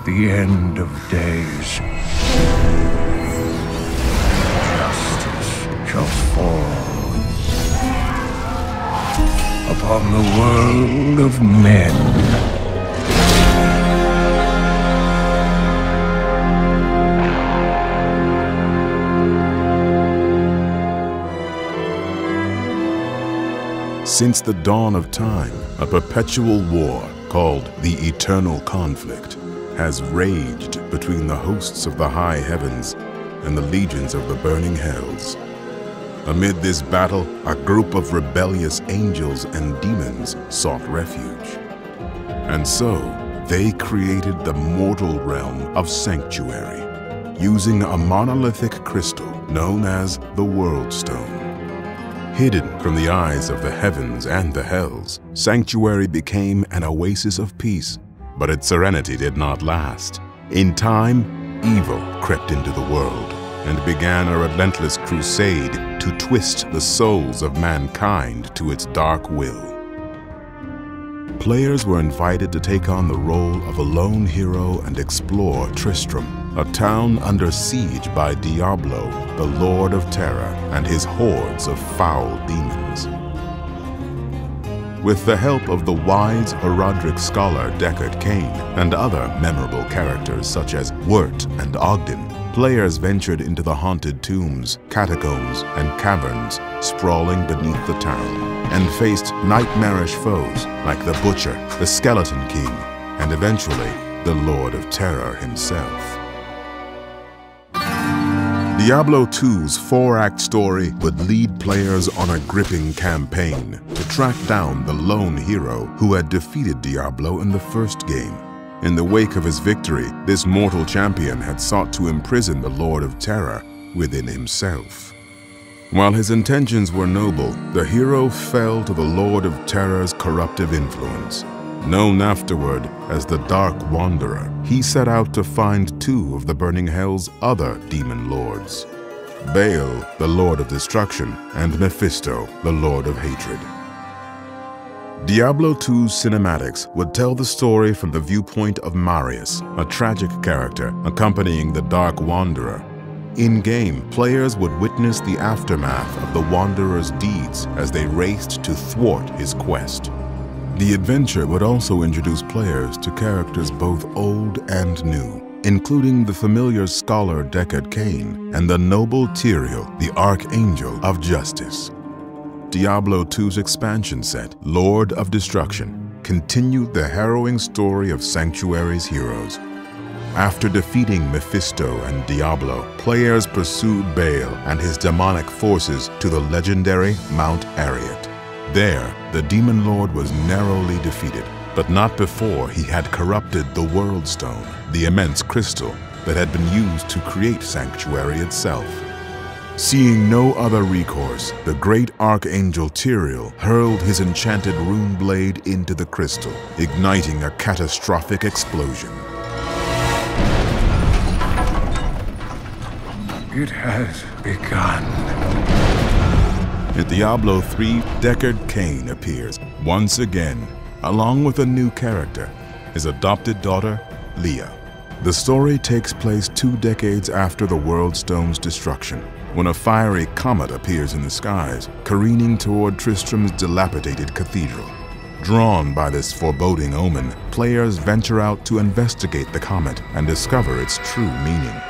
the end of days. Justice shall fall upon the world of men. Since the dawn of time, a perpetual war called the Eternal Conflict has raged between the hosts of the high heavens and the legions of the burning hells. Amid this battle, a group of rebellious angels and demons sought refuge. And so, they created the mortal realm of Sanctuary, using a monolithic crystal known as the World Stone. Hidden from the eyes of the heavens and the hells, Sanctuary became an oasis of peace, but its serenity did not last. In time, evil crept into the world and began a relentless crusade to twist the souls of mankind to its dark will. Players were invited to take on the role of a lone hero and explore Tristram, a town under siege by Diablo, the Lord of Terror, and his hordes of foul demons. With the help of the wise Horadric scholar Deckard Cain and other memorable characters such as Wirrft and Ogden, players ventured into the haunted tombs, catacombs, and caverns sprawling beneath the town, and faced nightmarish foes like the Butcher, the Skeleton King, and eventually the Lord of Terror himself. Diablo 2's 4-act story would lead players on a gripping campaign to track down the lone hero who had defeated Diablo in the first game. In the wake of his victory, this mortal champion had sought to imprison the Lord of Terror within himself. While his intentions were noble, the hero fell to the Lord of Terror's corruptive influence. Known afterward as the Dark Wanderer, he set out to find two of the Burning Hell's other demon lords, Baal, the Lord of Destruction, and Mephisto, the Lord of Hatred. Diablo 2's cinematics would tell the story from the viewpoint of Marius, a tragic character accompanying the Dark Wanderer. In-game, players would witness the aftermath of the Wanderer's deeds as they raced to thwart his quest. The adventure would also introduce players to characters both old and new, including the familiar scholar Deckard Cain and the noble Tyrael, the Archangel of Justice. Diablo 2's expansion set, Lord of Destruction, continued the harrowing story of Sanctuary's heroes. After defeating Mephisto and Diablo, players pursued Baal and his demonic forces to the legendary Mount Arreat. There, the Demon Lord was narrowly defeated, but not before he had corrupted the World Stone, the immense crystal that had been used to create Sanctuary itself. Seeing no other recourse, the great Archangel Tyrael hurled his enchanted rune blade into the crystal, igniting a catastrophic explosion. It has begun. In Diablo 3, Deckard Cain appears once again, along with a new character, his adopted daughter, Leah. The story takes place 2 decades after the World Stone's destruction, when a fiery comet appears in the skies, careening toward Tristram's dilapidated cathedral. Drawn by this foreboding omen, players venture out to investigate the comet and discover its true meaning.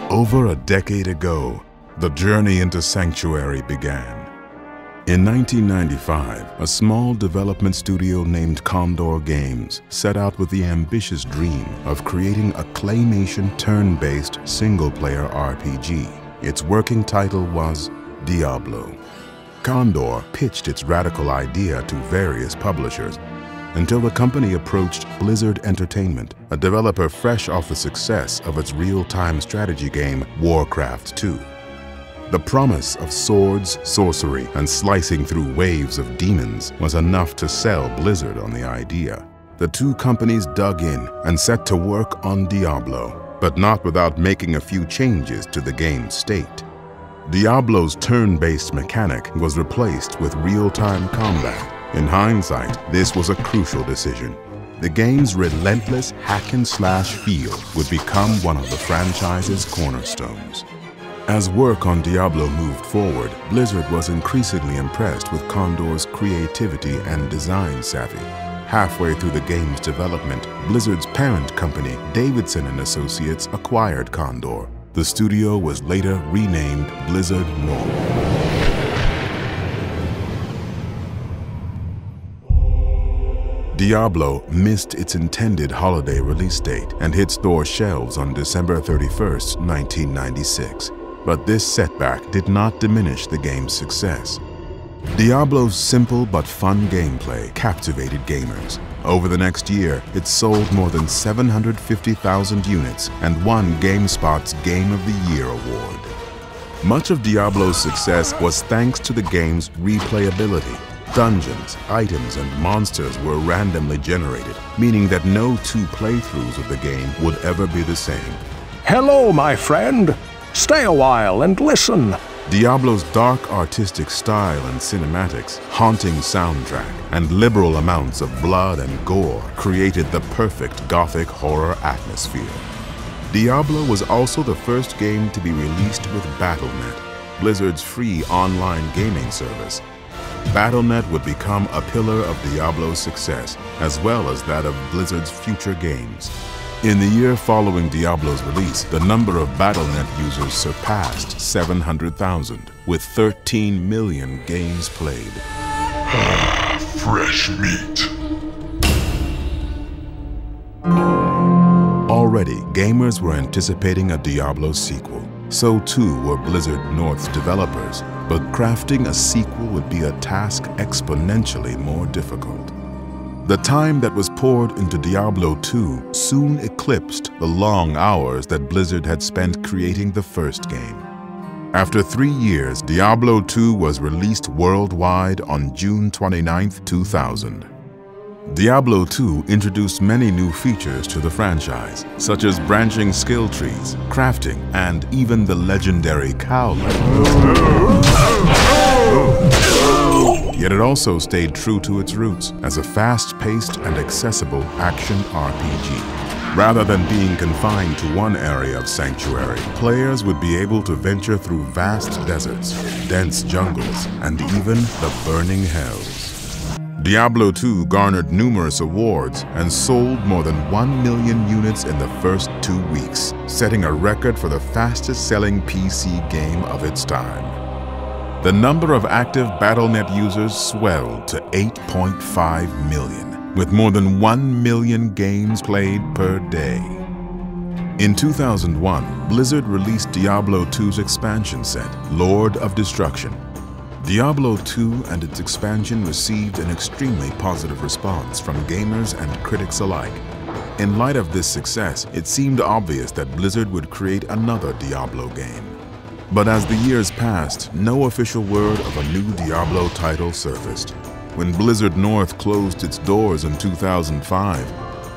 Over a decade ago, the journey into Sanctuary began. In 1995, a small development studio named Condor Games set out with the ambitious dream of creating a claymation turn-based single-player RPG. Its working title was Diablo. Condor pitched its radical idea to various publishers until the company approached Blizzard Entertainment, a developer fresh off the success of its real-time strategy game Warcraft 2. The promise of swords, sorcery, and slicing through waves of demons was enough to sell Blizzard on the idea. The two companies dug in and set to work on Diablo, but not without making a few changes to the game's state. Diablo's turn-based mechanic was replaced with real-time combat. In hindsight, this was a crucial decision. The game's relentless hack-and-slash feel would become one of the franchise's cornerstones. As work on Diablo moved forward, Blizzard was increasingly impressed with Condor's creativity and design savvy. Halfway through the game's development, Blizzard's parent company, Davidson & Associates, acquired Condor. The studio was later renamed Blizzard North. Diablo missed its intended holiday release date and hit store shelves on December 31st, 1996. But this setback did not diminish the game's success. Diablo's simple but fun gameplay captivated gamers. Over the next year, it sold more than 750,000 units and won GameSpot's Game of the Year award. Much of Diablo's success was thanks to the game's replayability. Dungeons, items, and monsters were randomly generated, meaning that no two playthroughs of the game would ever be the same. Hello, my friend. Stay a while and listen. Diablo's dark artistic style and cinematics, haunting soundtrack, and liberal amounts of blood and gore created the perfect gothic horror atmosphere. Diablo was also the first game to be released with Battle.net, Blizzard's free online gaming service. Battle.net would become a pillar of Diablo's success, as well as that of Blizzard's future games. In the year following Diablo's release, the number of Battle.net users surpassed 700,000, with 13 million games played. Fresh meat. Already, gamers were anticipating a Diablo sequel. So too were Blizzard North's developers, but crafting a sequel would be a task exponentially more difficult. The time that was poured into Diablo 2 soon eclipsed the long hours that Blizzard had spent creating the first game. After 3 years, Diablo 2 was released worldwide on June 29, 2000. Diablo 2 introduced many new features to the franchise, such as branching skill trees, crafting, and even the legendary cow legend. Yet it also stayed true to its roots as a fast-paced and accessible action RPG. Rather than being confined to one area of Sanctuary, players would be able to venture through vast deserts, dense jungles, and even the burning hells. Diablo 2 garnered numerous awards and sold more than 1 million units in the first 2 weeks, setting a record for the fastest-selling PC game of its time. The number of active Battle.net users swelled to 8.5 million, with more than 1 million games played per day. In 2001, Blizzard released Diablo 2's expansion set, Lord of Destruction. Diablo 2 and its expansion received an extremely positive response from gamers and critics alike. In light of this success, it seemed obvious that Blizzard would create another Diablo game. But as the years passed, no official word of a new Diablo title surfaced. When Blizzard North closed its doors in 2005,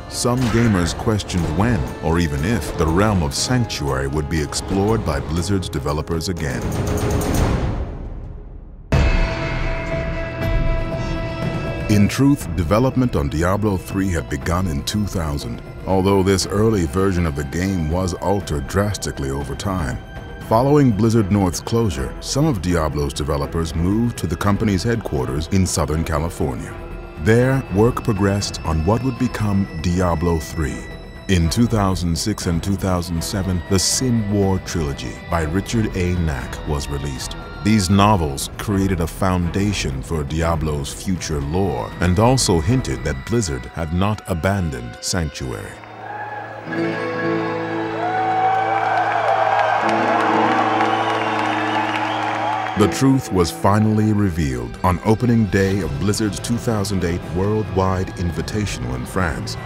some gamers questioned when, or even if, the realm of Sanctuary would be explored by Blizzard's developers again. In truth, development on Diablo 3 had begun in 2000, although this early version of the game was altered drastically over time. Following Blizzard North's closure, some of Diablo's developers moved to the company's headquarters in Southern California. There, work progressed on what would become Diablo 3. In 2006 and 2007, the Sin War trilogy by Richard A. Knack was released. These novels created a foundation for Diablo's future lore and also hinted that Blizzard had not abandoned Sanctuary. The truth was finally revealed on opening day of Blizzard's 2008 Worldwide Invitational in France.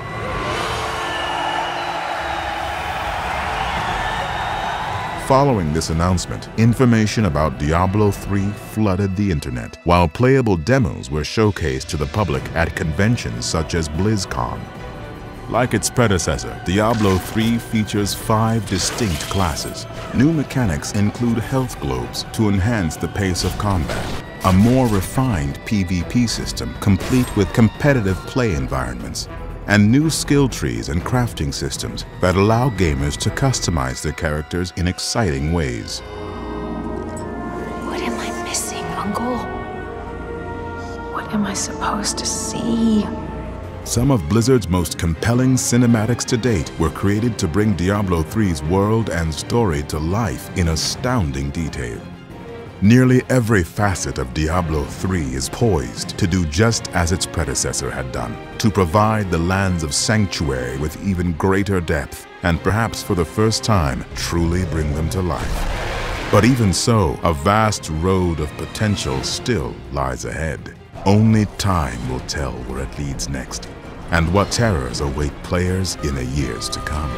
Following this announcement, information about Diablo 3 flooded the internet, while playable demos were showcased to the public at conventions such as BlizzCon. Like its predecessor, Diablo 3 features 5 distinct classes. New mechanics include health globes to enhance the pace of combat, a more refined PvP system complete with competitive play environments, and new skill trees and crafting systems that allow gamers to customize their characters in exciting ways. What am I missing, Uncle? What am I supposed to see? Some of Blizzard's most compelling cinematics to date were created to bring Diablo 3's world and story to life in astounding detail. Nearly every facet of Diablo 3 is poised to do just as its predecessor had done, to provide the lands of Sanctuary with even greater depth, and perhaps for the first time, truly bring them to life. But even so, a vast road of potential still lies ahead. Only time will tell where it leads next, and what terrors await players in the years to come.